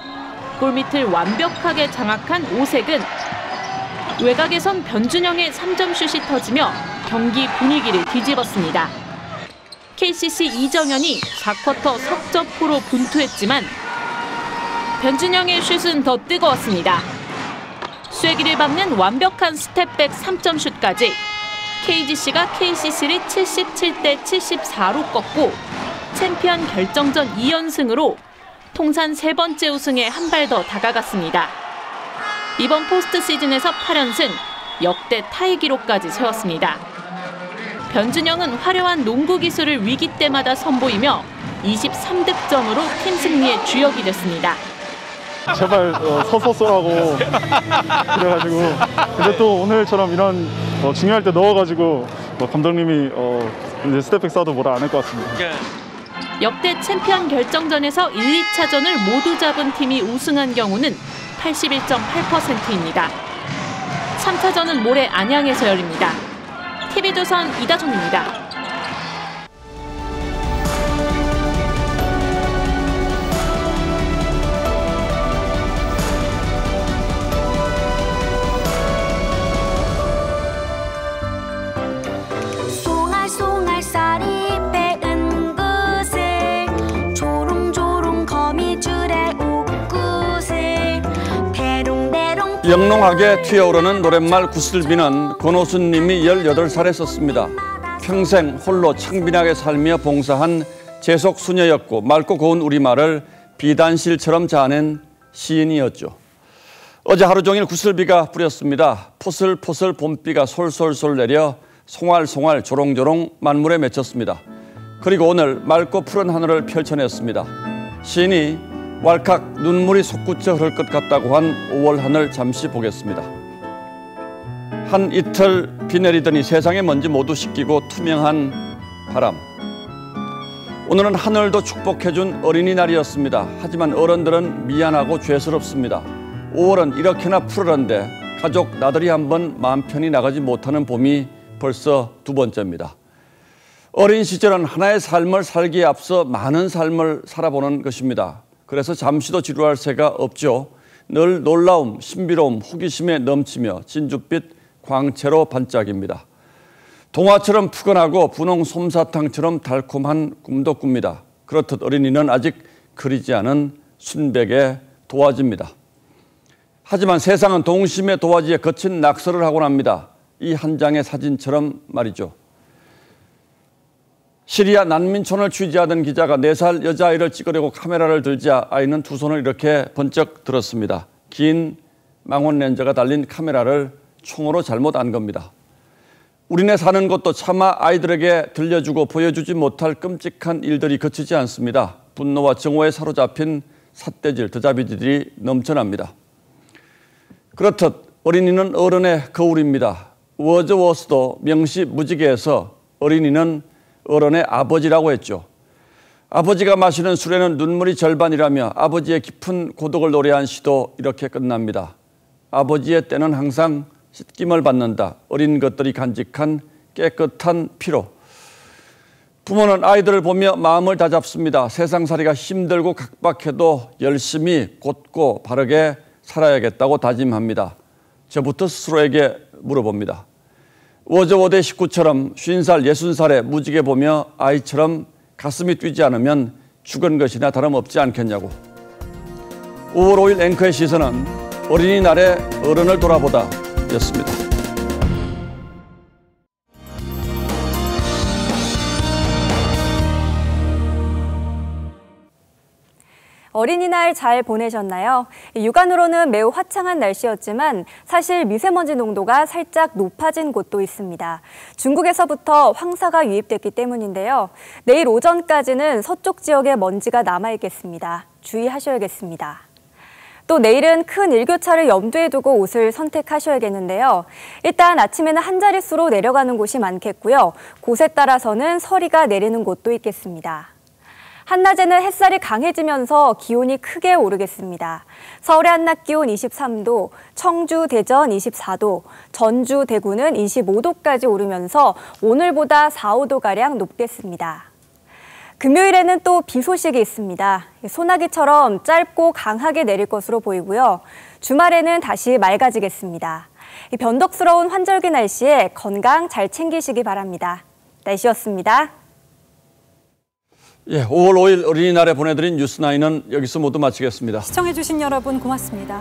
골밑을 완벽하게 장악한 오색은 외곽에선 변준영의 3점슛이 터지며 경기 분위기를 뒤집었습니다. KCC 이정현이 4쿼터 석점포로 분투했지만 변준영의 슛은 더 뜨거웠습니다. 쐐기를 박는 완벽한 스텝백 3점슛까지 KGC가 KCC를 77대 74로 꺾고 챔피언 결정전 2연승으로 통산 3번째 우승에 한 발 더 다가갔습니다. 이번 포스트 시즌에서 8연승, 역대 타이 기록까지 세웠습니다. 변준영은 화려한 농구 기술을 위기 때마다 선보이며 23득점으로 팀 승리의 주역이 됐습니다. 제발 서서 쏘라고 그래가지고 근데 또 오늘처럼 이런 중요할 때 넣어가지고 감독님이 이제 스텝백 쏴도 뭐라 안 할 것 같습니다. 역대 챔피언 결정전에서 1, 2차전을 모두 잡은 팀이 우승한 경우는 81.8%입니다. 3차전은 모레 안양에서 열립니다. TV조선 이다정입니다. 영롱하게 튀어오르는 노랫말 구슬비는 권오수님이 18살에 썼습니다. 평생 홀로 창빈하게 살며 봉사한 재속 수녀였고 맑고 고운 우리말을 비단실처럼 자아낸 시인이었죠. 어제 하루 종일 구슬비가 뿌렸습니다. 포슬포슬 봄비가 솔솔솔 내려 송알송알 조롱조롱 만물에 맺혔습니다. 그리고 오늘 맑고 푸른 하늘을 펼쳐냈습니다. 시인이 왈칵 눈물이 솟구쳐 흐를 것 같다고 한 5월 하늘 잠시 보겠습니다. 한 이틀 비 내리더니 세상의 먼지 모두 씻기고 투명한 바람. 오늘은 하늘도 축복해준 어린이날이었습니다. 하지만 어른들은 미안하고 죄스럽습니다. 5월은 이렇게나 푸르른데 가족 나들이 한번 마음 편히 나가지 못하는 봄이 벌써 2번째입니다. 어린 시절은 하나의 삶을 살기에 앞서 많은 삶을 살아보는 것입니다. 그래서 잠시도 지루할 새가 없죠. 늘 놀라움, 신비로움, 호기심에 넘치며 진주빛 광채로 반짝입니다. 동화처럼 푸근하고 분홍 솜사탕처럼 달콤한 꿈도 꿉니다. 그렇듯 어린이는 아직 그리지 않은 순백의 도화지입니다. 하지만 세상은 동심의 도화지에 거친 낙서를 하곤 합니다. 이 한 장의 사진처럼 말이죠. 시리아 난민촌을 취재하던 기자가 4살 여자아이를 찍으려고 카메라를 들자 아이는 두 손을 이렇게 번쩍 들었습니다. 긴 망원 렌즈가 달린 카메라를 총으로 잘못 안 겁니다. 우리네 사는 것도 차마 아이들에게 들려주고 보여주지 못할 끔찍한 일들이 그치지 않습니다. 분노와 정오에 사로잡힌 삿대질, 드자비들이 넘쳐납니다. 그렇듯 어린이는 어른의 거울입니다. 워즈워스도 명시무지개에서 어린이는 어른의 아버지라고 했죠. 아버지가 마시는 술에는 눈물이 절반이라며 아버지의 깊은 고독을 노래한 시도 이렇게 끝납니다. 아버지의 때는 항상 씻김을 받는다. 어린 것들이 간직한 깨끗한 피로 부모는 아이들을 보며 마음을 다잡습니다. 세상살이가 힘들고 각박해도 열심히 곧고 바르게 살아야겠다고 다짐합니다. 저부터 스스로에게 물어봅니다. 워저워드의 식구처럼 50살, 60살에 무지개 보며 아이처럼 가슴이 뛰지 않으면 죽은 것이나 다름없지 않겠냐고. 5월 5일 앵커의 시선은 어린이날에 어른을 돌아보다 였습니다. 어린이날 잘 보내셨나요? 육안으로는 매우 화창한 날씨였지만 사실 미세먼지 농도가 살짝 높아진 곳도 있습니다. 중국에서부터 황사가 유입됐기 때문인데요. 내일 오전까지는 서쪽 지역에 먼지가 남아있겠습니다. 주의하셔야겠습니다. 또 내일은 큰 일교차를 염두에 두고 옷을 선택하셔야겠는데요. 일단 아침에는 한 자릿수로 내려가는 곳이 많겠고요. 곳에 따라서는 서리가 내리는 곳도 있겠습니다. 한낮에는 햇살이 강해지면서 기온이 크게 오르겠습니다. 서울의 한낮 기온 23도, 청주, 대전 24도, 전주, 대구는 25도까지 오르면서 오늘보다 4, 5도가량 높겠습니다. 금요일에는 또 비 소식이 있습니다. 소나기처럼 짧고 강하게 내릴 것으로 보이고요. 주말에는 다시 맑아지겠습니다. 변덕스러운 환절기 날씨에 건강 잘 챙기시기 바랍니다. 날씨였습니다. 예, 5월 5일 어린이날에 보내드린 뉴스9은 여기서 모두 마치겠습니다. 시청해주신 여러분 고맙습니다.